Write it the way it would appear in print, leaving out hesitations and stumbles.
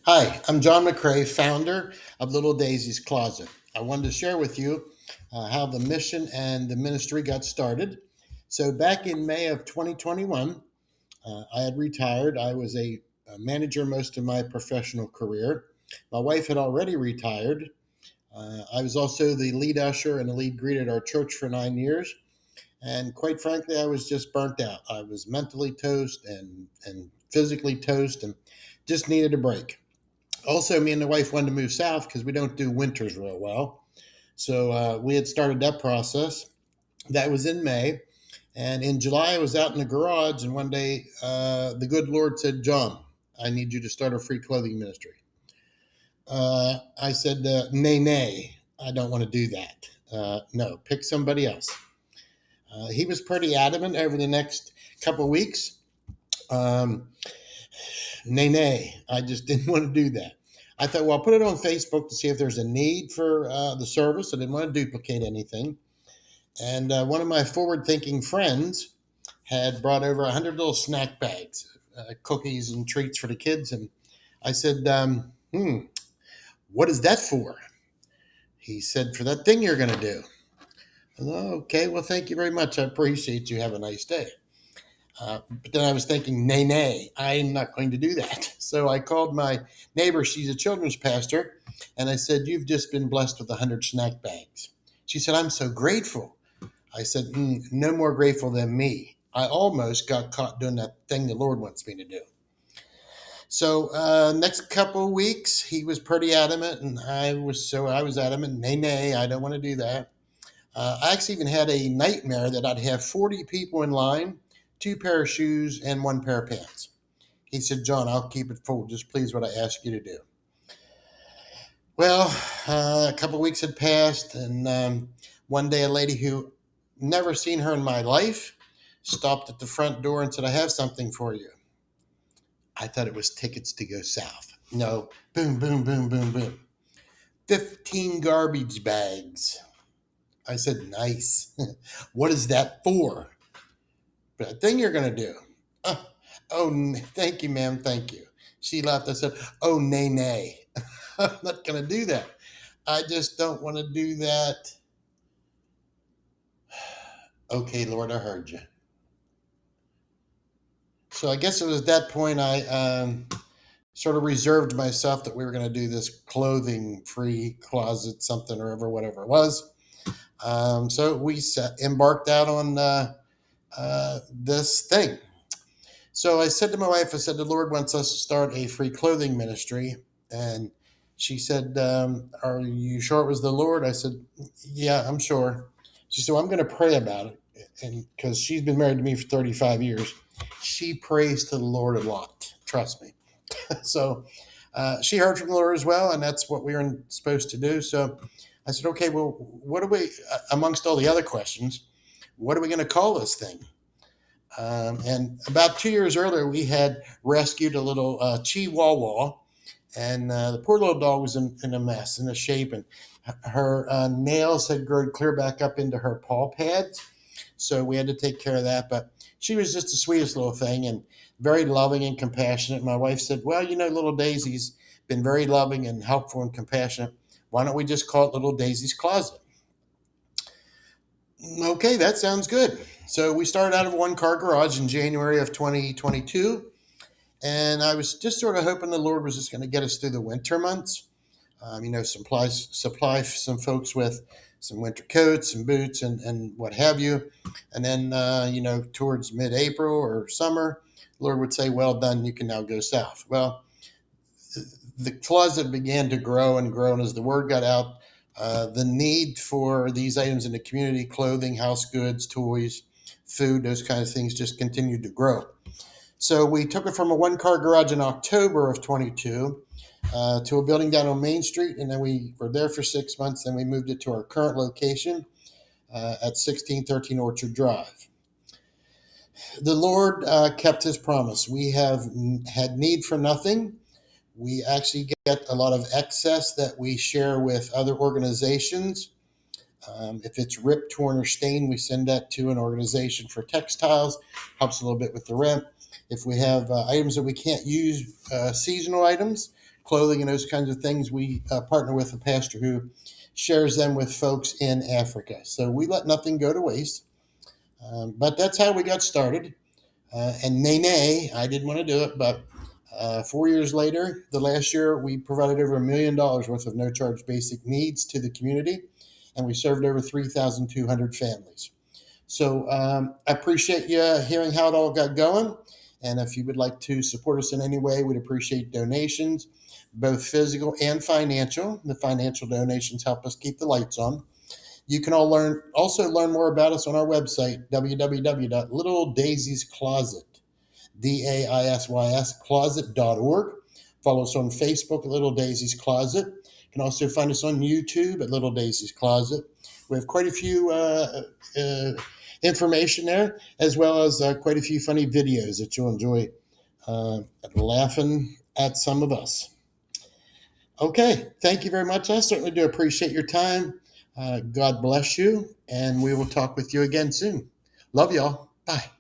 Hi, I'm John McCrae, founder of Little Daisy's Closet. I wanted to share with you how the mission and the ministry got started. So, back in May of 2021, I had retired. I was a manager most of my professional career. My wife had already retired. I was also the lead usher and the lead greeter at our church for 9 years. And quite frankly, I was just burnt out. I was mentally toast and physically toast and just needed a break. Also, me and the wife wanted to move south because we don't do winters real well. So we had started that process. That was in May. And in July, I was out in the garage, and one day the good Lord said, John, I need you to start a free clothing ministry. I said, nay, nay, I don't want to do that. No, pick somebody else. He was pretty adamant over the next couple of weeks. Um, Nay, nay, I just didn't want to do that. I thought, well, I'll put it on Facebook to see if there's a need for the service. I didn't want to duplicate anything. And one of my forward thinking friends had brought over 100 little snack bags, cookies and treats for the kids. And I said, what is that for? He said, for that thing you're going to do. I said, "Oh, okay, well, thank you very much. I appreciate you. Have a nice day." But then I was thinking, nay, nay, I'm not going to do that. So I called my neighbor. She's a children's pastor. And I said, you've just been blessed with 100 snack bags. She said, I'm so grateful. I said, no more grateful than me. I almost got caught doing that thing the Lord wants me to do. So next couple of weeks, he was pretty adamant, and I was adamant. Nay, nay, I don't want to do that. I actually even had a nightmare that I'd have 40 people in line, two pair of shoes, and one pair of pants. He said, John, I'll keep it full. Just please what I ask you to do. Well, a couple of weeks had passed, and one day a lady who never seen her in my life stopped at the front door and said, I have something for you. I thought it was tickets to go south. No, boom, boom, boom, boom, boom. 15 garbage bags. I said, nice. What is that for? That thing you're going to do. Oh, thank you, ma'am. Thank you. She laughed. I said, oh, nay, nay. I'm not going to do that. I just don't want to do that. Okay, Lord, I heard you. So I guess it was at that point I sort of reserved myself that we were going to do this clothing free closet, something or whatever it was. So we embarked out on this thing. So I said to my wife, I said, the Lord wants us to start a free clothing ministry. And she said, are you sure it was the Lord? I said, yeah, I'm sure. She said, well, I'm going to pray about it. And because she's been married to me for 35 years, she prays to the Lord a lot. Trust me. So she heard from the Lord as well. And that's what we were supposed to do. So I said, okay, well, what do we, amongst all the other questions, what are we going to call this thing? And about 2 years earlier, we had rescued a little Chihuahua, and the poor little dog was in a mess, in a shape, and her nails had grown clear back up into her paw pads. So we had to take care of that. But she was just the sweetest little thing and very loving and compassionate. My wife said, well, little Daisy's been very loving and helpful and compassionate. Why don't we just call it Little Daisy's Closet? Okay, that sounds good. So we started out of a one car garage in January of 2022. And I was just sort of hoping the Lord was just going to get us through the winter months. Supply some folks with some winter coats and boots and what have you. And then, towards mid April or summer, the Lord would say, well done, you can now go south. Well, the closet began to grow and grow. And as the word got out, the need for these items in the community, clothing, house goods, toys, food, those kind of things just continued to grow. So we took it from a one car garage in October of 22 to a building down on Main Street. And then we were there for 6 months. Then we moved it to our current location at 1613 Orchard Drive. The Lord kept his promise. We have had need for nothing. We actually get a lot of excess that we share with other organizations. If it's ripped, torn, or stained, we send that to an organization for textiles, helps a little bit with the rent. If we have items that we can't use, seasonal items, clothing and those kinds of things, we partner with a pastor who shares them with folks in Africa. So we let nothing go to waste. But that's how we got started. And nay, I didn't want to do it, but 4 years later, the last year, we provided over $1 million worth of no charge basic needs to the community, and we served over 3,200 families. So I appreciate you hearing how it all got going. And if you would like to support us in any way, we'd appreciate donations, both physical and financial. The financial donations help us keep the lights on. You can also learn more about us on our website, www.littledaisiescloset, DAISYS closet.org. Follow us on Facebook at Little Daisy's Closet. You can also find us on YouTube at Little Daisy's Closet. We have quite a few information there, as well as quite a few funny videos that you'll enjoy laughing at some of us. Okay, thank you very much. I certainly do appreciate your time. God bless you, and we will talk with you again soon. Love y'all. Bye.